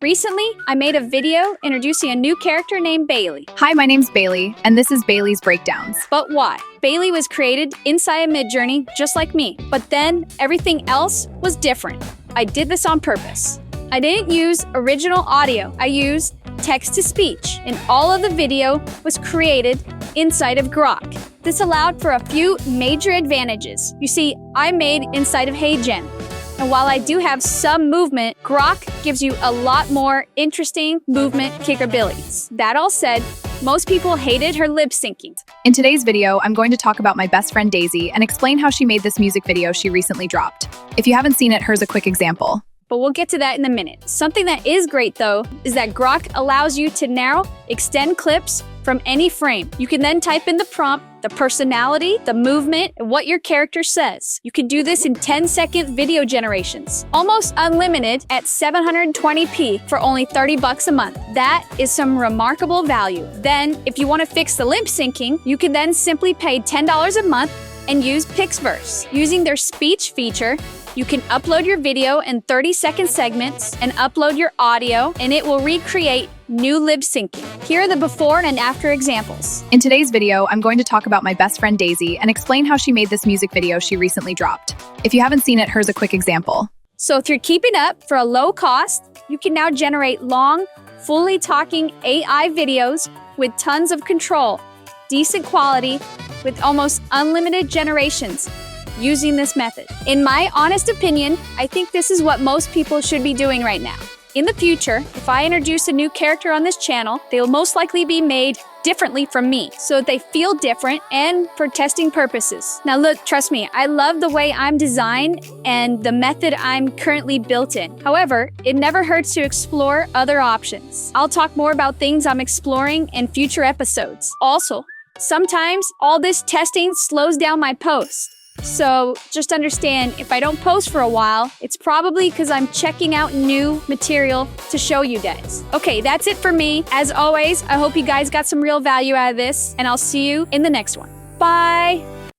Recently, I made a video introducing a new character named Bailey. Hi, my name's Bailey, and this is Bailey's Breakdowns. But why? Bailey was created inside of Midjourney just like me, but then everything else was different. I did this on purpose. I didn't use original audio. I used text-to-speech, and all of the video was created inside of Grok. This allowed for a few major advantages. You see, I made inside of HeyGen. And while I do have some movement, Grok gives you a lot more interesting movement capabilities. That all said, most people hated her lip syncing. In today's video, I'm going to talk about my best friend Daisy and explain how she made this music video she recently dropped. If you haven't seen it, here's a quick example. But we'll get to that in a minute. Something that is great though, is that Grok allows you to now extend clips from any frame. You can then type in the prompt, the personality, the movement, and what your character says. You can do this in 10-second video generations, almost unlimited at 720p for only $30 a month. That is some remarkable value. Then, if you want to fix the lip syncing, you can then simply pay $10 a month and use Pixverse. Using their speech feature, you can upload your video in 30-second segments and upload your audio, and it will recreate new lip syncing. Here are the before and after examples. In today's video, I'm going to talk about my best friend Daisy and explain how she made this music video she recently dropped. If you haven't seen it, here's a quick example. So if you're keeping up for a low cost, you can now generate long, fully talking AI videos with tons of control, decent quality, with almost unlimited generations using this method. In my honest opinion, I think this is what most people should be doing right now. In the future, if I introduce a new character on this channel, they will most likely be made differently from me, so that they feel different and for testing purposes. Now look, trust me, I love the way I'm designed and the method I'm currently built in. However, it never hurts to explore other options. I'll talk more about things I'm exploring in future episodes. Also, sometimes all this testing slows down my posts. So just understand, if I don't post for a while, it's probably because I'm checking out new material to show you guys. Okay, that's it for me. As always, I hope you guys got some real value out of this, and I'll see you in the next one. Bye!